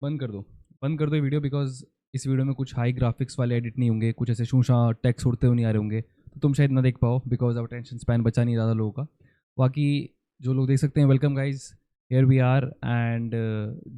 बंद कर दो बंद कर दो ये वीडियो बिकॉज इस वीडियो में कुछ हाई ग्राफिक्स वाले एडिट नहीं होंगे, कुछ ऐसे शूशा टेक्स्ट उड़ते हुए नहीं आ रहे होंगे, तो तुम शायद ना देख पाओ बिकॉज अब अटेंशन स्पैन बचा नहीं ज़्यादा लोगों का। बाकी जो लोग देख सकते हैं, welcome guys, here we are. And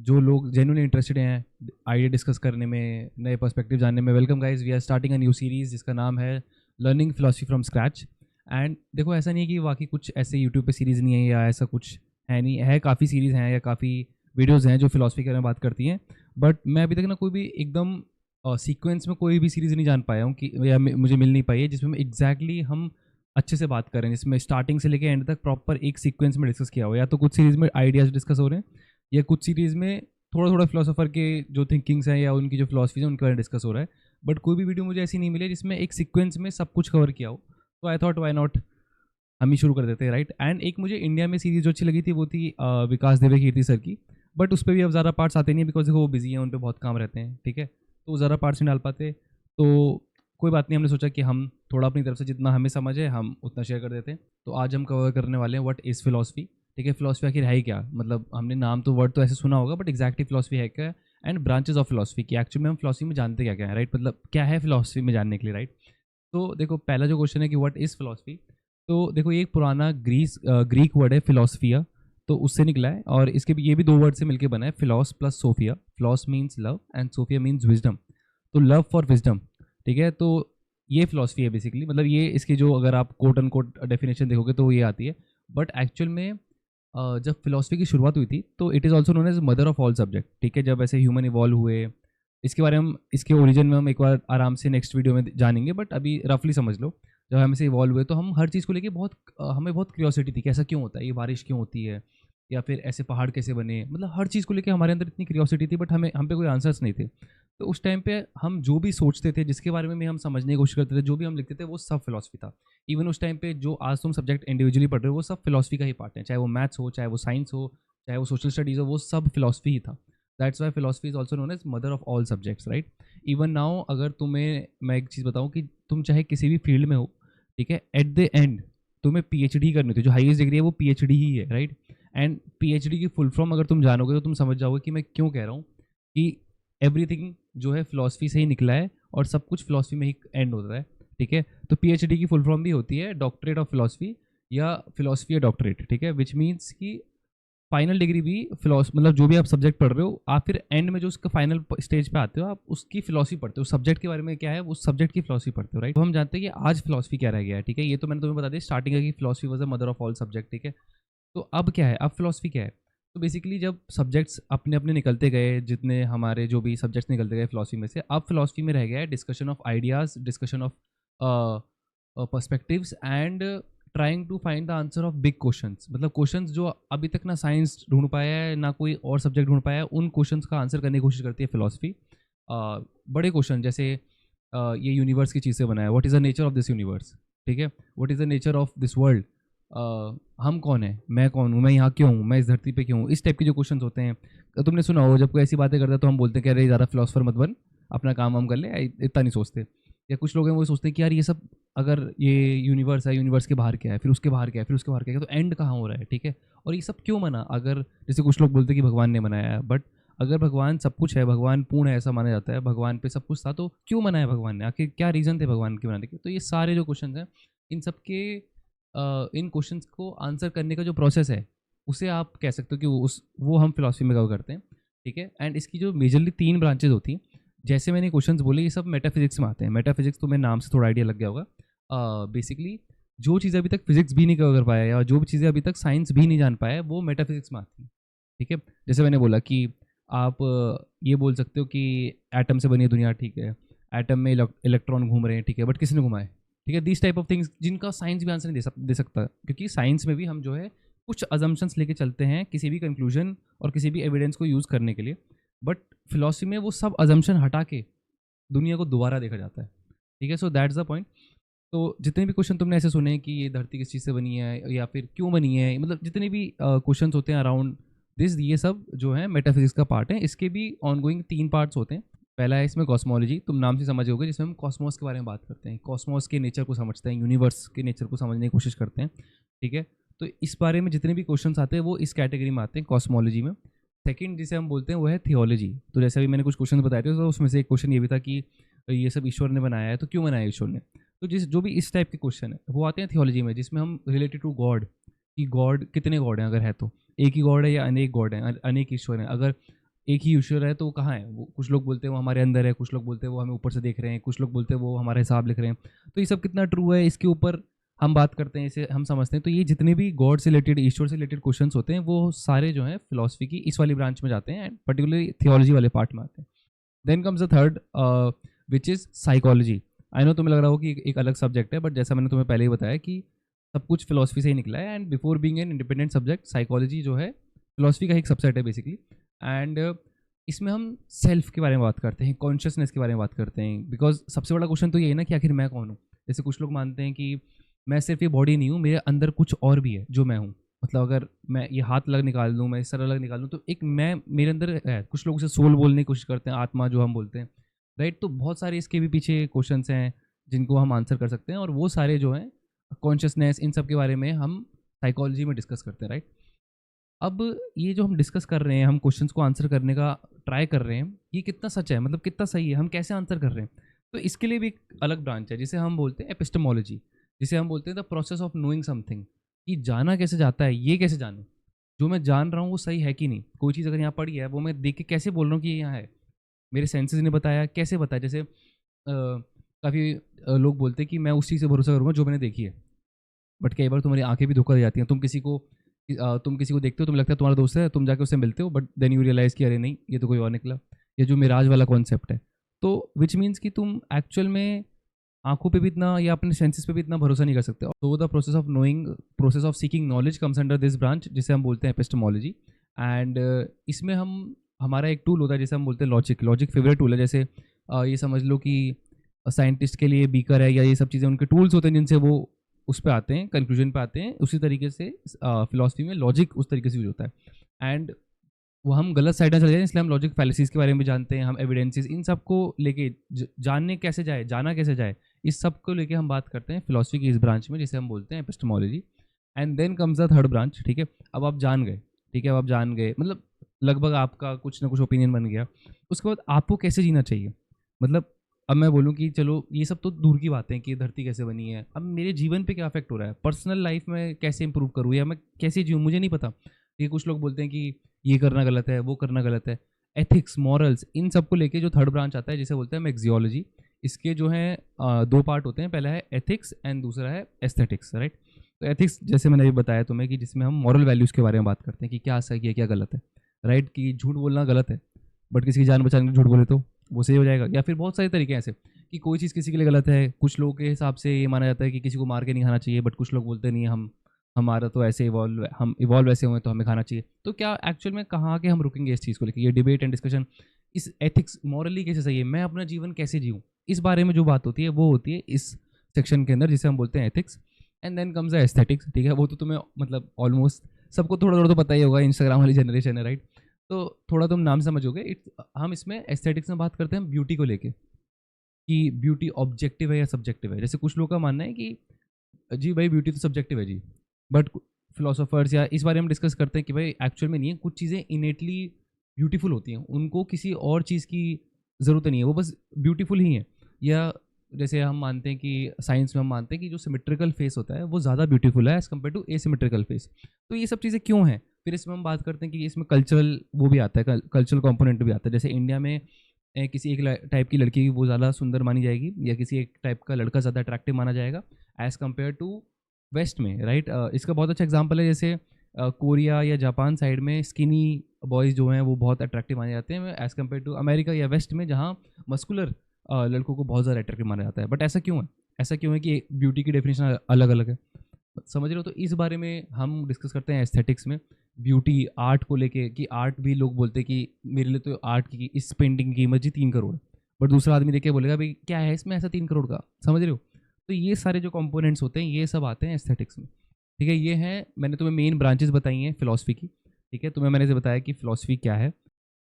जो लोग जेन्युइनली इंटरेस्टेड हैं आइडिया डिस्कस करने में, नए पर्सपेक्टिव जानने में, welcome guys, we are starting a new series जिसका नाम है learning philosophy from scratch. And देखो, ऐसा नहीं है कि बाकी कुछ ऐसे यूट्यूब पे सीरीज़ नहीं है या ऐसा कुछ है, नहीं है, काफ़ी सीरीज़ हैं या काफ़ी वीडियोज़ हैं जो फिलोसफी के बारे में बात करती हैं। बट मैं अभी तक ना कोई भी एकदम सीक्वेंस में कोई भी सीरीज़ नहीं जान पाया हूँ कि या मुझे मिल नहीं पाई है जिसमें एग्जैक्टली हम अच्छे से बात कर रहे हैं, जिसमें स्टार्टिंग से लेकर एंड तक प्रॉपर एक सीक्वेंस में डिस्कस किया हुआ है। या तो कुछ सीरीज़ में आइडियाज़ डिस्कस हो रहे हैं, या कुछ सीरीज़ में थोड़ा थोड़ा फिलोसोफर के जो थिंकिंग्स हैं या उनकी जो फिलोसफीज है उनके बारे में डिस्कस हो रहा है। बट कोई भी वीडियो मुझे ऐसी नहीं मिली जिसमें एक सीक्वेंस में सब कुछ कवर किया हो। तो आई थॉट वाई नॉट, हम ही शुरू कर देते हैं, राइट। एंड एक मुझे इंडिया में सीरीज़ जो अच्छी लगी थी वो थी विकास देवे कीर्ति सर की। बट उस पर भी अब ज़्यादा पार्ट्स आते नहीं है बिकॉज देखो वो बिजी हैं, उन पर बहुत काम रहते हैं, ठीक है, तो ज़्यादा पार्ट्स नहीं डाल पाते। तो कोई बात नहीं, हमने सोचा कि हम थोड़ा अपनी तरफ से जितना हमें समझ है हम उतना शेयर कर देते हैं। तो आज हम कवर करने वाले हैं व्हाट इज़ फिलोसफी। ठीक है, फिलोसफी आखिर है ही क्या, मतलब हमने नाम तो वर्ड तो ऐसे सुना होगा, बट एक्जैक्टली फिलोसफी है क्या, एंड ब्रांचेस ऑफ फिलोसफी की एक्चुअली में हम फिलोसफी में जानते क्या क्या है, राइट, मतलब क्या है फिलोसफी में जानने के लिए, राइट। तो देखो, पहला जो क्वेश्चन है कि व्हाट इज़ फिलोसफी। तो देखो, ये एक पुराना ग्रीक वर्ड है फिलोसफिया, तो उससे निकला है, और इसके भी ये भी दो वर्ड से मिलकर बना है, philos plus sophia. Philos means love and sophia means wisdom, तो लव फॉर विजडम, ठीक है। तो ये फिलोसफी है बेसिकली, मतलब ये इसकी जो अगर आप कोट एंड कोट डेफिनेशन देखोगे तो ये आती है। बट एक्चुअल में जब फिलोसफी की शुरुआत हुई थी तो it is also known as mother of all subject, ठीक है। जब ऐसे ह्यूमन इवॉल्व हुए, इसके बारे में हम, इसके ओरिजिन में हम एक बार आराम से नेक्स्ट वीडियो में जानेंगे, बट अभी रफली समझ लो। जब हम इसे इवॉल्व हुए तो हम हर चीज़ को लेके बहुत हमें बहुत क्यूरियोसिटी थी कि ऐसा क्यों होता है, ये बारिश क्यों होती है, या फिर ऐसे पहाड़ कैसे बने, मतलब हर चीज़ को लेके हमारे अंदर इतनी क्यूरियोसिटी थी, बट हम पे कोई आंसर्स नहीं थे। तो उस टाइम पे हम जो भी सोचते थे, जिसके बारे में भी हम समझने की कोशिश करते थे, जो भी हम लिखते थे, वो सब फिलोसफी था। इवन उस टाइम पे जो आज तुम सब्जेक्ट इंडिविजुअली पढ़ रहे हो वो सब फिलोसफी का ही पार्ट है, चाहे वो मैथ्स हो, चाहे वो साइंस हो, चाहे वो सोशल स्टडीज़ हो, वो सब फिलोसफी ही था। That's why philosophy is also known as mother of all subjects, right. Even now अगर तुम्हें मैं एक चीज़ बताऊँ कि तुम चाहे किसी भी फील्ड में हो, ठीक है, एट द एंड तुम्हें पीएचडी करनी होती है, जो हाईएस्ट डिग्री है वो पीएचडी ही है, राइट। एंड पीएचडी की फुल फॉर्म अगर तुम जानोगे तो तुम समझ जाओगे कि मैं क्यों कह रहा हूँ कि एवरीथिंग जो है फिलोसफी से ही निकला है और सब कुछ फिलोसफी में ही एंड होता है, ठीक है। तो पीएचडी की फुल फॉर्म भी होती है डॉक्टरेट ऑफ फिलोसफी या फिलोसफी डॉक्टरेट, ठीक है, विच मीन्स कि फाइनल डिग्री भी फिलोस, मतलब जो भी आप सब्जेक्ट पढ़ रहे हो, आप फिर एंड में जो उसका फाइनल स्टेज पे आते हो आप उसकी फिलोसफी पढ़ते हो, सब्जेक्ट के बारे में क्या है उस सब्जेक्ट की फिलोसफी पढ़ते हो, राइट। तो हम जानते हैं कि आज फिलोसफी क्या रह गया है, ठीक है। ये तो मैंने तुम्हें बता दिया स्टार्टिंग है कि philosophy was the mother of all subject, ठीक है। तो अब क्या है, अब फिलोसफी क्या है। तो बेसिकली जब सब्जेक्ट्स अपने अपने निकलते गए, जितने हमारे जो भी सब्जेक्ट्स निकलते गए फिलोसफी में से, अब फिलोसफी में रह गया है discussion of ideas, discussion of perspectives, and trying to find the answer of big questions, मतलब क्वेश्चंस जो अभी तक ना साइंस ढूंढ पाया है ना कोई और सब्जेक्ट ढूंढ पाया है, उन क्वेश्चंस का आंसर करने की कोशिश करती है फिलोसफी। बड़े क्वेश्चन जैसे ये यूनिवर्स की चीज़ से बना है, what is the nature of this universe, ठीक है, what is the nature of this world, हम कौन है, मैं कौन हूँ, मैं यहाँ क्यों हूँ, मैं इस धरती पे क्यों हूँ, इस टाइप के जो क्वेश्चंस होते हैं। तो तुमने सुना हो जब कोई ऐसी बातें करता है तो हम बोलते हैं कि अरे ज़्यादा फिलोसफर मत बन, अपना काम हम कर ले, इतना नहीं सोचते। या कुछ लोग हैं वो सोचते हैं कि यार ये सब, अगर ये यूनिवर्स है, यूनिवर्स के बाहर क्या है, फिर उसके बाहर क्या है, फिर उसके बाहर क्या है, तो एंड कहाँ हो रहा है, ठीक है। और ये सब क्यों बना, अगर जैसे कुछ लोग बोलते हैं कि भगवान ने बनाया है, बट अगर भगवान सब कुछ है, भगवान पूर्ण है ऐसा माना जाता है, भगवान पे सब कुछ था, तो क्यों बनाया भगवान ने, आखिर क्या रीज़न थे भगवान के बनाने के। तो ये सारे जो क्वेश्चन हैं, इन सब के इन क्वेश्चंस को आंसर करने का जो प्रोसेस है उसे आप कह सकते हो कि वो हम फिलोसफी में कवर करते हैं, ठीक है। एंड इसकी जो मेजरली 3 ब्रांचेज होती हैं, जैसे मैंने क्वेश्चंस बोले, ये सब मेटाफिजिक्स में आते हैं। मेटाफिजिक्स तो मेरे नाम से थोड़ा आइडिया लग गया होगा। बेसिकली जो चीज़ें अभी तक फिजिक्स भी नहीं कवर पाया या जो भी चीज़ें अभी तक साइंस भी नहीं जान पाया है, वो मेटाफिजिक्स में आती हैं, ठीक है। जैसे मैंने बोला कि आप ये बोल सकते हो कि एटम से बनी है दुनिया, ठीक है, एटम में इलेक्ट्रॉन घूम रहे हैं, ठीक है, बट किसने घुमाए, ठीक है। दिस टाइप ऑफ थिंग्स जिनका साइंस भी आंसर नहीं दे सकता, क्योंकि साइंस में भी हम जो है कुछ अजम्पशंस लेके चलते हैं किसी भी कंक्लूजन और किसी भी एविडेंस को यूज़ करने के लिए। बट फिलोसफी में वो सब अजम्पशन हटा के दुनिया को दोबारा देखा जाता है, ठीक है। So that's the point. तो जितने भी क्वेश्चन तुमने ऐसे सुने कि ये धरती किस चीज़ से बनी है या फिर क्यों बनी है, मतलब जितने भी क्वेश्चंस होते हैं अराउंड दिस, ये सब जो है मेटाफिजिक्स का पार्ट है। इसके भी ऑनगोइंग 3 पार्ट्स होते हैं। पहला है इसमें कॉस्मोलॉजी, तुम नाम से समझ होगे, जिसमें हम कॉस्मोस के बारे में बात करते हैं, कॉस्मोस के नेचर को समझते हैं, यूनिवर्स के नेचर को समझने की कोशिश करते हैं, ठीक है। तो इस बारे में जितने भी क्वेश्चंस आते हैं वो इस कैटेगरी में आते हैं कॉस्मोलॉजी में। सेकंड जिसे हम बोलते हैं वो है थियोलॉजी। तो जैसे अभी मैंने कुछ क्वेश्चन बताए थे, तो उसमें से एक क्वेश्चन ये भी था कि ये सब ईश्वर ने बनाया है, तो क्यों बनाया ईश्वर ने। तो जो भी इस टाइप के क्वेश्चन है वो आते हैं थियोलॉजी में, जिसमें हम रिलेटेड टू गॉड, कि गॉड कितने गॉड हैं, अगर है तो एक ही गॉड है या अनेक गॉड हैं, अनेक ईश्वर हैं। अगर एक ही ईश्वर है तो वो कहाँ है, वो कुछ लोग बोलते हैं वो हमारे अंदर है, कुछ लोग बोलते हैं वो हमें ऊपर से देख रहे हैं, कुछ लोग बोलते हैं वो हमारा हिसाब लिख रहे हैं। तो ये सब कितना ट्रू है, इसके ऊपर हम बात करते हैं, इसे हम समझते हैं। तो ये जितने भी गॉड से रिलेटेड, ईश्वर से रिलेटेड क्वेश्चंस होते हैं, वो सारे जो हैं फिलॉसफी की इस वाली ब्रांच में जाते हैं, एंड पर्टिकुलरली थियोलॉजी वाले पार्ट में आते हैं। Then comes the third, which is psychology. I know तुम्हें लग रहा हो कि एक अलग सब्जेक्ट है, बट जैसा मैंने तुम्हें पहले ही बताया कि सब कुछ फिलॉसफी से ही निकला है, and before being an independent subject, psychology जो है फिलॉसफी का एक सबसेट है बेसिकली। एंड इसमें हम सेल्फ के बारे में बात करते हैं, कॉन्शियसनेस के बारे में बात करते हैं, बिकॉज सबसे बड़ा क्वेश्चन तो ये है ना कि आखिर मैं कौन हूँ। जैसे कुछ लोग मानते हैं कि मैं सिर्फ ये बॉडी नहीं हूँ, मेरे अंदर कुछ और भी है जो मैं हूँ। मतलब अगर मैं ये हाथ अलग निकाल दूँ, मैं सर अलग निकाल दूँ, तो एक मैं मेरे अंदर है। कुछ लोग उसे सोल बोलने की कोशिश करते हैं, आत्मा जो हम बोलते हैं, राइट। तो बहुत सारे इसके भी पीछे क्वेश्चंस हैं जिनको हम आंसर कर सकते हैं, और वो सारे जो हैं कॉन्शियसनेस, इन सब के बारे में हम साइकोलॉजी में डिस्कस करते हैं, राइट। अब ये जो हम डिस्कस कर रहे हैं, हम क्वेश्चंस को आंसर करने का ट्राई कर रहे हैं, ये कितना सच है, मतलब कितना सही है, हम कैसे आंसर कर रहे हैं। तो इसके लिए भी एक अलग ब्रांच है जिसे हम बोलते हैं एपिस्टेमोलॉजी, जिसे हम बोलते हैं the process of knowing something, कि जाना कैसे जाता है, ये कैसे जाने, जो मैं जान रहा हूँ वो सही है कि नहीं। कोई चीज़ अगर यहाँ पड़ी है, वो मैं देख के कैसे बोल रहा हूँ कि ये यहाँ है, मेरे सेंसेस ने बताया, कैसे बताया। जैसे काफ़ी लोग बोलते हैं कि मैं उस चीज़ से भरोसा करूँगा जो मैंने देखी है, बट कई बार तुम्हारी आंखें भी धोखा दे जाती हैं। तुम किसी को देखते हो, तुम्हें लगता है तुम्हारा दोस्त है, तुम जाके उससे मिलते हो, बट देन यू रियलाइज़ कि अरे नहीं, ये तो कोई और निकला। ये जो मिराज वाला कॉन्सेप्ट है, तो विच मीन्स कि तुम एक्चुअल में आंखों पे भी इतना या अपने सेंसेस पे भी इतना भरोसा नहीं कर सकते। तो the process of knowing, process of seeking knowledge comes under this branch, जिसे हम बोलते हैं एपिस्टेमोलॉजी। एंड इसमें हम हमारा एक टूल होता है जिसे हम बोलते हैं लॉजिक। लॉजिक फेवरेट टूल है। जैसे ये समझ लो कि साइंटिस्ट के लिए बीकर है, या ये सब चीज़ें उनके टूल्स होते हैं जिनसे वो उस पे आते हैं, कंक्लूजन पे आते हैं। उसी तरीके से फिलॉसफी में लॉजिक उस तरीके से यूज होता है। एंड वो हम गलत साइड में चले जाए, इसलिए हम लॉजिक फैलेसीज के बारे में भी जानते हैं, हम एविडेंसेस, इन सब को लेके जानने कैसे जाए, जाना कैसे जाए, इस सब को लेके हम बात करते हैं फिलॉसफी की इस ब्रांच में, जिसे हम बोलते हैं epistemology. And then comes the third branch, ठीक है। अब आप जान गए, ठीक है, अब आप जान गए, मतलब लगभग आपका कुछ ना कुछ ओपिनियन बन गया। उसके बाद आपको कैसे जीना चाहिए, मतलब अब मैं बोलूँ कि चलो ये सब तो दूर की बातें हैं कि धरती कैसे बनी है, अब मेरे जीवन पे क्या अफेक्ट हो रहा है, पर्सनल लाइफ में कैसे इंप्रूव करूँ, या मैं कैसे जीऊँ, मुझे नहीं पता। ये कुछ लोग बोलते हैं कि ये करना गलत है, वो करना गलत है। एथिक्स, मॉरल्स, इन सब को लेके जो थर्ड ब्रांच आता है, जिसे बोलते हैं मैक्सियोलॉजी। इसके जो है दो पार्ट होते हैं, पहला है एथिक्स एंड दूसरा है एस्थेटिक्स, राइट। तो एथिक्स जैसे मैंने अभी बताया तुम्हें, कि जिसमें हम मॉरल वैल्यूज़ के बारे में बात करते हैं कि क्या सही है क्या गलत है, राइट। कि झूठ बोलना गलत है, बट किसी की जान बचाने के लिए झूठ बोले तो वो सही हो जाएगा। या फिर बहुत सारे तरीके हैं ऐसे कि कोई चीज़ किसी के लिए गलत है, कुछ लोगों के हिसाब से ये माना जाता है कि किसी को मार के नहीं खाना चाहिए, बट कुछ लोग बोलते नहीं, हम हमारा तो ऐसे हम इवॉल्व ऐसे हुए तो हमें खाना चाहिए। तो क्या एक्चुअल में कहाँ के हम रुकेंगे इस चीज़ को लेकर, ये डिबेट एंड डिस्कशन, इस एथिक्स मॉरली कैसे सही है, मैं अपना जीवन कैसे जीऊँ, इस बारे में जो बात होती है वो होती है इस सेक्शन के अंदर, जिसे हम बोलते हैं ethics. And then comes the aesthetics, ठीक है। वो तो तुम्हें मतलब ऑलमोस्ट सबको थोड़ा थोड़ा तो पता ही होगा, इंस्टाग्राम वाली जनरेशन है, राइट। तो थोड़ा तुम नाम समझोगे। हम इसमें एस्थेटिक्स में बात करते हैं ब्यूटी को लेके, कि ब्यूटी ऑब्जेक्टिव है या सब्जेक्टिव है। जैसे कुछ लोगों का मानना है कि जी भाई ब्यूटी तो सब्जेक्टिव है जी, बट फिलोसोफर्स या इस बारे में डिस्कस करते हैं कि भाई एक्चुअल में नहीं है, कुछ चीज़ें इनेटली ब्यूटीफुल होती हैं, उनको किसी और चीज़ की ज़रूरत नहीं है, वो बस ब्यूटीफुल ही है। या जैसे हम मानते हैं कि साइंस में हम मानते हैं कि जो सिमेट्रिकल फेस होता है वो ज़्यादा ब्यूटीफुल है as compare to asymmetrical face. तो ये सब चीज़ें क्यों हैं, फिर इसमें हम बात करते हैं कि इसमें कल्चरल वो भी आता है, कल्चरल कंपोनेंट भी आता है। जैसे इंडिया में किसी एक टाइप की लड़की वो ज़्यादा सुंदर मानी जाएगी, या किसी एक टाइप का लड़का ज़्यादा अट्रैक्टिव माना जाएगा एज़ कम्पेयर टू वेस्ट में, राइट। इसका बहुत अच्छा एग्जांपल है, जैसे कोरिया या जापान साइड में स्किनी बॉयज़ जो हैं वो बहुत अट्रैक्टिव माने जाते हैं एज़ कम्पेयर टू अमेरिका या वेस्ट में, जहाँ मस्कुलर लड़कों को बहुत ज़्यादा अट्रैक्टिव माना जाता है। बट ऐसा क्यों है, ऐसा क्यों है कि ब्यूटी की डेफिनेशन अलग अलग है, समझ रहे हो। तो इस बारे में हम डिस्कस करते हैं एस्थेटिक्स में, ब्यूटी आर्ट को लेके, कि आर्ट भी लोग बोलते हैं कि मेरे लिए तो आर्ट की इस पेंटिंग की कीमत जी 3 करोड़, बट दूसरा आदमी देख के बोलेगा भाई क्या है इसमें ऐसा 3 करोड़ का, समझ रहे हो। तो ये सारे जो कंपोनेंट्स होते हैं ये सब आते हैं एस्थेटिक्स में, ठीक है। ये हैं, मैंने तुम्हें मेन ब्रांचेस बताई हैं फिलॉसफी की, ठीक है। तुम्हें मैंने से बताया कि फिलॉसफी क्या है।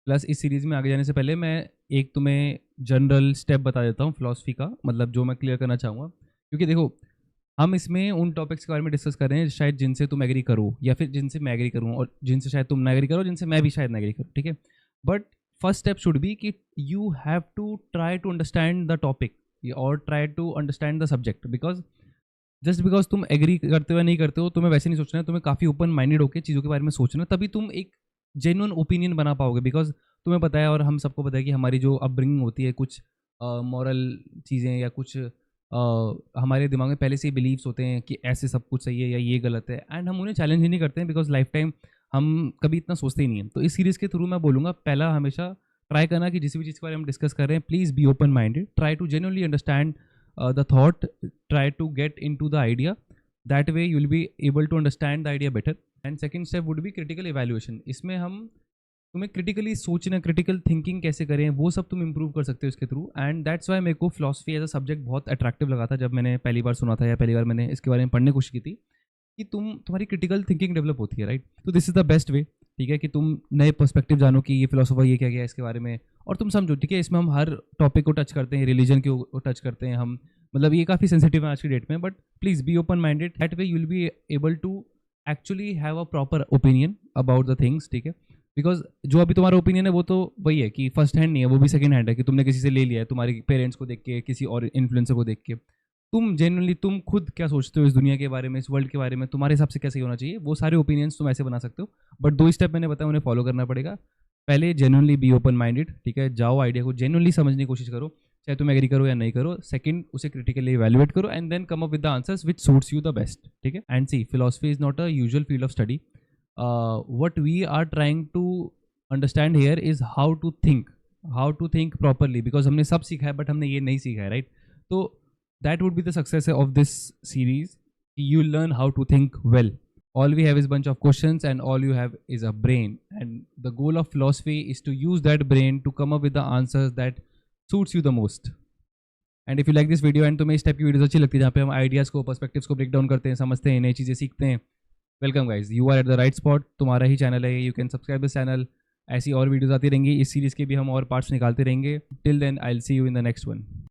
प्लस इस सीरीज़ में आगे जाने से पहले मैं एक तुम्हें जनरल स्टेप बता देता हूँ फिलॉसफी का, मतलब जो मैं क्लियर करना चाहूँगा। क्योंकि देखो हम इसमें उन टॉपिक्स के बारे में डिस्कस कर रहे हैं शायद जिनसे तुम एग्री करो या फिर जिनसे मैं एग्री करूँ, और जिनसे शायद तुम ना एग्री करो, जिनसे मैं भी शायद ना एग्री करूँ, ठीक है। But first step should be कि you have to try to understand the topic और try to understand the subject, because just because तुम एग्री करते हो या नहीं करते हो, तुम्हें वैसे नहीं सोचना है, तुम्हें काफ़ी ओपन माइंडेड होकर चीज़ों के बारे में सोचना है, तभी तुम एक जेन्युइन ओपिनियन बना पाओगे। बिकॉज तुम्हें पता है और हम सबको पता है कि हमारी जो अपब्रिंगिंग होती है, कुछ मॉरल चीज़ें या कुछ हमारे दिमाग में पहले से ही बिलीव्स होते हैं कि ऐसे सब कुछ सही है या ये गलत है, एंड हम उन्हें चैलेंज ही नहीं करते हैं बिकॉज लाइफ टाइम हम कभी इतना सोचते ही नहीं हैं। तो इस सीरीज़ के थ्रू मैं बोलूँगा, पहला हमेशा ट्राई करना कि जिस भी चीज़ के बारे में हम डिस्कस कर रहे हैं, please be open minded, try to genuinely understand the thought, try to get into the idea, that way you will be able to understand the idea better. And second step would be critical evaluation. इसमें हम तुम्हें critically सोचना, critical thinking कैसे करें, वो सब तुम improve कर सकते हो इसके थ्रू। एंड दैट्स वाई मेरे को फिलॉसफी एज अ सब्जेक्ट बहुत अट्रैक्टिव लगा था जब मैंने पहली बार सुना था या पहली बार मैंने इसके बारे में पढ़ने की कोशिश की थी, कि तुम्हारी क्रिटिकल थिंकिंग डेवलप होती है, राइट। तो this is the best way, ठीक है, कि तुम नए पर्सपेक्टिव जानो कि ये फिलोसोफर ये क्या गया इसके बारे में, और तुम समझो, ठीक है। इसमें हम हर टॉपिक को टच करते हैं, रिलीजन को टच करते हैं हम, मतलब ये काफ़ी सेंसिटिव है आज की डेट में, but please be open minded, that way you will be able to actually have a proper opinion about the things, ठीक है। बिकॉज जो अभी तुम्हारा ओपिनियन है वो तो वही है कि फर्स्ट हैंड नहीं है, वो भी सेकंड हैंड है, कि तुमने किसी से ले लिया है, तुम्हारे पेरेंट्स को देख के, किसी और इन्फ्लुएंसर को देख के। तुम जेनुअनली तुम खुद क्या सोचते हो इस दुनिया के बारे में, इस वर्ल्ड के बारे में, तुम्हारे हिसाब से कैसे होना चाहिए, वो सारे ओपिनियंस तुम ऐसे बना सकते हो। बट 2 स्टेप मैंने बताया, उन्हें फॉलो करना पड़ेगा। पहले जेनुअनली बी ओपन माइंडेड, ठीक है, जाओ आइडिया को जेनुअनली समझने की कोशिश करो, चाहे तुम एग्री करो या नहीं करो। सेकंड, उसे क्रिटिकली इवैल्यूएट करो and then come up with the answers which suits you the best, ठीक है। And see, philosophy is not a usual field of study. What we are trying to understand here is how to think properly, because हमने सब सीखा है but हमने ये नहीं सीखा है, राइट। तो that would be the success of this series. You learn how to think well. All we have is a bunch of questions and all you have is a brain, and the goal of philosophy is to use that brain to come up with the answers that suits you the most. And if you like this video and तुम्हें इस type की videos अच्छी लगती है जहाँ पे हम ideas को, पर्सपेक्टिव्स को ब्रेक डाउन करते हैं, समझते हैं, नई चीज़ें सीखते हैं, welcome guys, you are at the right spot. तुम्हारा ही चैनल है, you can subscribe this channel. ऐसी और वीडियोस आती रहेंगी, इस सीरीज़ के भी हम और पार्ट्स निकालते रहेंगे। Till then I will see you in the next one.